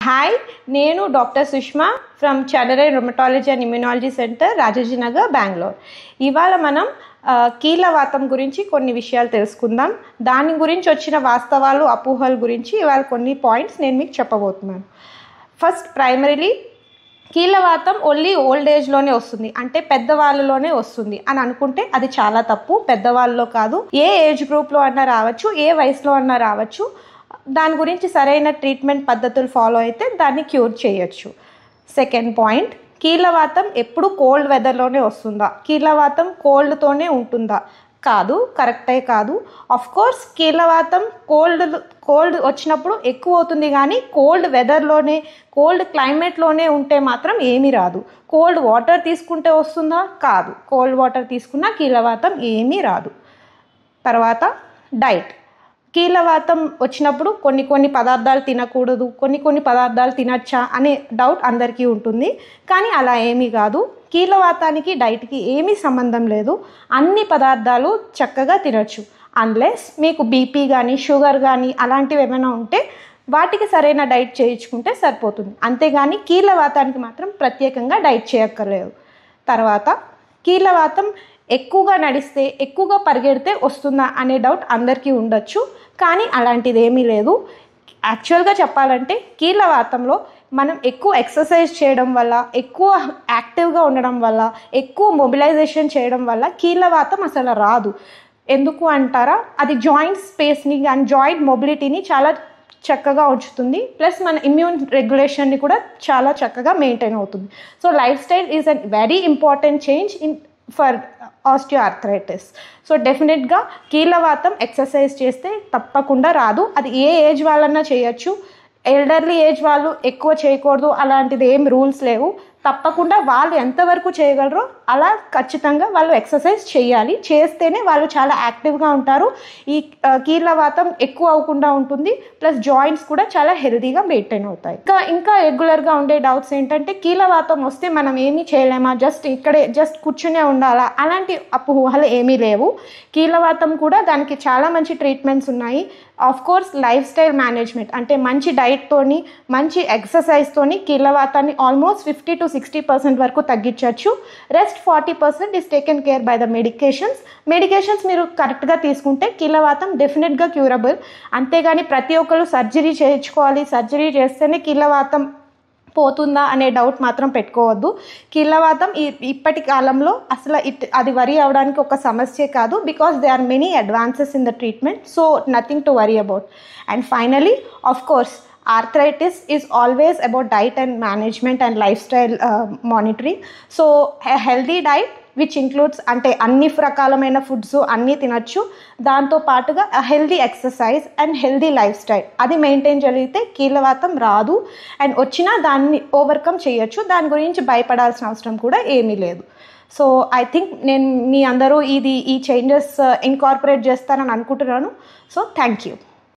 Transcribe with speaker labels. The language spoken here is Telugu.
Speaker 1: హాయ్, నేను doctor Sushma from Chanre rheumatology and immunology centre, Rajaji Nagar, Bengaluru. ఇవాళ మనం కీళ్ళవాతం గురించి కొన్ని విషయాలు తెలుసుకుందాం. దాని గురించి వచ్చిన వాస్తవాలు, అపోహల గురించి ఇవాళ కొన్ని పాయింట్స్ నేను మీకు చెప్పబోతున్నాను. ఫస్ట్, ప్రైమరీలీ కీళ్ళవాతం ఓన్లీ ఓల్డ్ ఏజ్లోనే వస్తుంది, అంటే పెద్దవాళ్ళలోనే వస్తుంది అని అనుకుంటే అది చాలా తప్పు. పెద్దవాళ్ళలో కాదు, ఏ ఏజ్ గ్రూప్లో అన్నా రావచ్చు, ఏ వయసులో అన్నా రావచ్చు. దాని గురించి సరైన ట్రీట్మెంట్ పద్ధతులు ఫాలో అయితే దాన్ని క్యూర్ చేయొచ్చు. సెకండ్ పాయింట్, కీళ్ళవాతం ఎప్పుడు కోల్డ్ వెదర్లోనే వస్తుందా? కీళ్ళవాతం కోల్డ్తోనే ఉంటుందా? కాదు, కరెక్టే కాదు. ఆఫ్ కోర్స్ కీళ్ళవాతం కోల్డ్ వచ్చినప్పుడు ఎక్కువ అవుతుంది, కానీ కోల్డ్ వెదర్లోనే, కోల్డ్ క్లైమేట్లోనే ఉంటే మాత్రం ఏమీ రాదు. కోల్డ్ వాటర్ తీసుకుంటే వస్తుందా? కాదు, కోల్డ్ వాటర్ తీసుకున్నా కీళ్ళవాతం ఏమీ రాదు. తర్వాత డైట్. కీళ్ళవాతం వచ్చినప్పుడు కొన్ని పదార్థాలు తినకూడదు, కొన్ని పదార్థాలు తినచ్చా అనే డౌట్ అందరికీ ఉంటుంది. కానీ అలా ఏమీ కాదు. కీళ్ళవాతానికి డైట్కి ఏమీ సంబంధం లేదు. అన్ని పదార్థాలు చక్కగా తినచ్చు. అన్లెస్ మీకు బీపీ కానీ, షుగర్ కానీ అలాంటివి ఏమైనా ఉంటే వాటికి సరైన డైట్ చేయించుకుంటే సరిపోతుంది. అంతేగాని కీళ్ళవాతానికి మాత్రం ప్రత్యేకంగా డైట్ చేయక్కర్లేదు. తర్వాత, కీళ్ళవాతం ఎక్కువగా నడిస్తే, ఎక్కువగా పరిగెడితే వస్తుందా అనే డౌట్ అందరికీ ఉండొచ్చు. కానీ అలాంటిది ఏమీ లేదు. యాక్చువల్గా చెప్పాలంటే కీళ్ళవాతంలో మనం ఎక్కువ ఎక్సర్సైజ్ చేయడం వల్ల, ఎక్కువ యాక్టివ్గా ఉండడం వల్ల, ఎక్కువ మొబిలైజేషన్ చేయడం వల్ల కీళ్ళవాతం అసలు రాదు. ఎందుకు అంటారా? అది జాయింట్ స్పేస్ని కానీ, జాయింట్ మొబిలిటీని చాలా చక్కగా ఉంచుతుంది. ప్లస్ మన ఇమ్యూన్ రెగ్యులేషన్ని కూడా చాలా చక్కగా మెయింటైన్ అవుతుంది. So life style is a very important change for osteoarthritis. So డెఫినెట్గా కీళ్ళవాతం ఎక్సర్సైజ్ చేస్తే తప్పకుండా రాదు. అది ఏ ఏజ్ వాళ్ళన్నా చేయొచ్చు. ఎల్డర్లీ ఏజ్ వాళ్ళు ఎక్కువ చేయకూడదు అలాంటిది ఏం రూల్స్ లేవు. తప్పకుండా వాళ్ళు ఎంతవరకు చేయగలరో అలా ఖచ్చితంగా వాళ్ళు ఎక్సర్సైజ్ చేయాలి. చేస్తేనే వాళ్ళు చాలా యాక్టివ్గా ఉంటారు. ఈ కీళ్ళవాతం ఎక్కువ అవ్వకుండా ఉంటుంది. ప్లస్ జాయింట్స్ కూడా చాలా హెల్తీగా మెయింటైన్ అవుతాయి. ఇంకా రెగ్యులర్గా ఉండే డౌట్స్ ఏంటంటే, కీళ్ళవాతం వస్తే మనం ఏమీ చేయలేమా, జస్ట్ కూర్చునే ఉండాలా, అలాంటి అపోహలు ఏమీ లేవు. కీళ్ళవాతం కూడా దానికి చాలా మంచి ట్రీట్మెంట్స్ ఉన్నాయి. Of course life style management, అంటే మంచి డైట్తోని, మంచి ఎక్సర్సైజ్తోని కీళ్ళవాతాన్ని ఆల్మోస్ట్ 50 to 60% వరకు తగ్గించవచ్చు. Rest 40% is taken care bye the medications మీరు కరెక్ట్గా తీసుకుంటే కీళ్ళవాతం డెఫినెట్గా క్యూరబుల్. అంతేగాని ప్రతి ఒక్కరు సర్జరీ చేయించుకోవాలి, సర్జరీ చేస్తేనే కీళ్ళవాతం పోతుందా అనే డౌట్ మాత్రం పెట్టుకోవద్దు. కీళ్ళవాతం ఇప్పటి కాలంలో అసలు అది వరీ అవడానికి ఒక సమస్య కాదు. Because there are many advances in the treatment. So nothing to worry about. And finally, of course arthritis is always about diet and management and lifestyle monitoring. So a healthy diet which includes, అంటే అన్ని రకాలమైన ఫుడ్స్ అన్నీ తినచ్చు. దాంతో పాటుగా healthy exercise and healthy life style అది మెయింటైన్ జరిగితే కీళ్ళవాతం రాదు. అండ్ వచ్చినా దాన్ని ఓవర్కమ్ చేయొచ్చు. దాని గురించి భయపడాల్సిన అవసరం కూడా ఏమీ లేదు. సో ఐ థింక్ నేను మీ అందరూ ఈ చేంజెస్ ఇన్కార్పొరేట్ చేస్తారని అనుకుంటున్నాను. So thank you.